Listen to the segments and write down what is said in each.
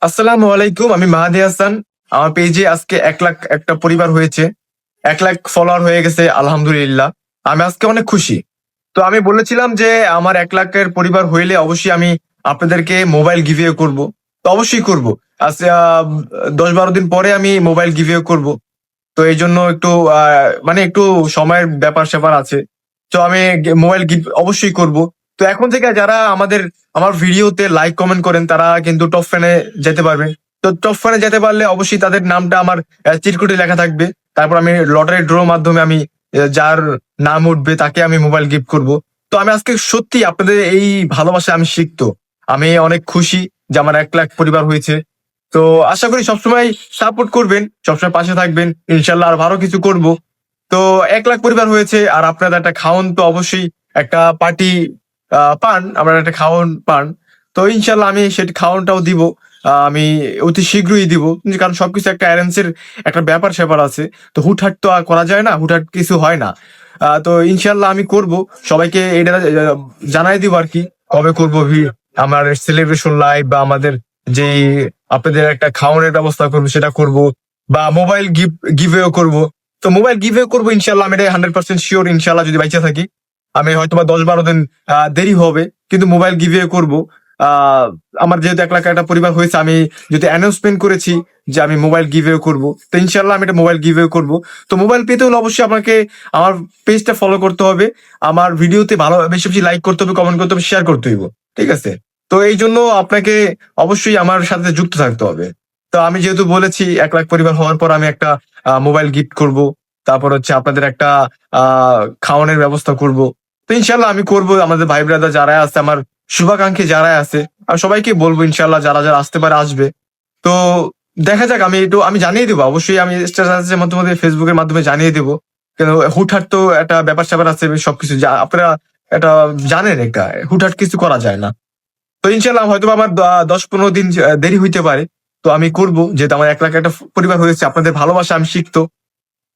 আসসালামু আলাইকুম, আমি মাহাদি হাসান। আমার পেজে আজকে ১ লাখ একটা পরিবার হয়েছে। ১ লাখ ফলোয়ার হয়ে গেছে, আলহামদুলিল্লাহ। আমি আজকে অনেক খুশি। তো আমি বলেছিলাম যে আমার ১ লাখের পরিবার হইলে অবশ্যই আমি আপনাদেরকে মোবাইল গিভওয়ে করব। তো অবশ্যই করব। আজ ১০-১২ দিন পরে আমি মোবাইল গিভওয়ে করব। তো এই জন্য একটু মানে একটু সময়ের ব্যাপার-স্যাপার আছে। তো আমি মোবাইল গিফট অবশ্যই করব। তো এখন থেকে যারা আমার ভিডিওতে লাইক কমেন্ট করেন তারা কিন্তু টপ ফ্যানে যেতে পারবেন। তো টপ ফ্যানে যেতে পারলে অবশ্যই তাদের নামটা আমার চিরকুটে লেখা থাকবে। তারপর আমি লটারি ড্র মাধ্যমে আমি যার নাম উঠবে তাকে আমি মোবাইল গিফট করব। তো আমি আজকে সত্যি আপনাদের এই ভালোবাসায় আমি সিক্ত। আমি অনেক খুশি যে আমার ১ লাখ পরিবার হয়েছে। তো আশা করি সবসময় সাপোর্ট করবেন, সবসময় পাশে থাকবেন। ইনশাল্লাহ আর ভালো কিছু করব। তো ১ লাখ পরিবার হয়েছে আর আপনারা একটা খাওন তো অবশ্যই একটা পার্টি পান, আপনারা একটা খাওন পান। তো ইনশাল্লাহ আমি সেটি খাওয়ানটাও দিব। আমি অতি শীঘ্রই দিব। কারণ সবকিছু একটা অ্যারেঞ্জের একটা ব্যাপার-স্যাপার আছে। তো হুটহাট তো আর করা যায় না, হুটহাট কিছু হয় না। তো ইনশাল্লাহ আমি করব। সবাইকে এটা জানাই দিব আরকি কবে করব আমার সেলিব্রেশন লাইভ বা আমাদের যেই আপনাদের একটা খাওয়ানোর ব্যবস্থা করবো সেটা করব। বা মোবাইল গিভওয়ে করব। তো মোবাইল গিভওয়ে করবো ইনশাল্লাহ, আমি এটা 100% শিওর ইনশাল্লাহ যদি বাইচা থাকি। আমি হয়তোবা ১০-১২ দিন দেরি হবে কিন্তু মোবাইল গিভওয়ে করব। আহ আমার যেহেতু ১ লাখ একটা পরিবার হয়েছে, আমি যদি অ্যানাউন্সমেন্ট করেছি যে আমি মোবাইল গিভওয়ে করব, তো ইনশাল্লাহ আমি এটা মোবাইল গিভওয়ে করব। তো মোবাইল পেতে হলে অবশ্যই আপনাকে আমার পেজটা ফলো করতে হবে, আমার ভিডিওতে ভালো বেশি বেশি লাইক করতে হবে, কমেন্ট করতে হবে, শেয়ার করতে হবে। ঠিক আছে? তো এই জন্য আপনাকে অবশ্যই আমার সাথে যুক্ত থাকতে হবে। তো আমি যেহেতু বলেছি ১ লাখ পরিবার হওয়ার পর আমি একটা মোবাইল গিফট করব। তারপর হচ্ছে আপনাদের একটা খাওয়ানোর ব্যবস্থা করব। তো ইনশাল্লাহ আমি করব। আমাদের ভাই ব্রাদার যারা আছে, আমার শুভাকাঙ্ক্ষী যারা আছে, আমি সবাইকে বলবো ইনশাল্লাহ যারা যারা আসতে পারে আসবে। তো দেখা যাক, আমি জানিয়ে দেবো অবশ্যই, আমি স্ট্যাটাসের মাধ্যমে ফেসবুকের মাধ্যমে জানিয়ে দেবো। কেন হুটহাট তো একটা ব্যাপার-স্যাপার আছে, সবকিছু যা আপনারা এটা জানেন, একটা হুটহাট কিছু করা যায় না। তো ইনশাল্লাহ হয়তোবা আমার ১০-১৫ দিন দেরি হইতে পারে। তো আমি করব, যেহেতু আমার ১ লাখ একটা পরিবার হয়েছে, আপনাদের ভালোবাসা আমি সিক্ত।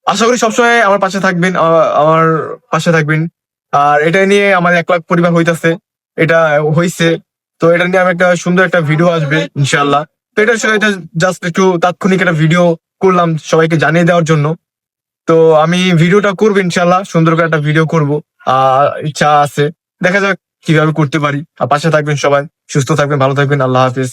আশা করি সবসময় আমার পাশে থাকবেন, আমার পাশে থাকবেন। আর এটা নিয়ে আমার ১ লাখ পরিবার হইতাছে। এটা হইছে। তো এটা নিয়ে আমি একটা সুন্দর একটা ভিডিও আসবে ইনশাআল্লাহ। তো এটা আসলে এটা জাস্ট একটু তাৎক্ষণিক একটা ভিডিও করলাম সবাইকে জানিয়ে দেওয়ার জন্য। তো আমি ভিডিওটা করবো ইনশাআল্লাহ, সুন্দর করে একটা ভিডিও করব। ইচ্ছা আছে। দেখা যাক কিভাবে করতে পারি। আর পাশে থাকবেন সবাই। সুস্থ থাকবেন, ভালো থাকবেন। আল্লাহ হাফেজ।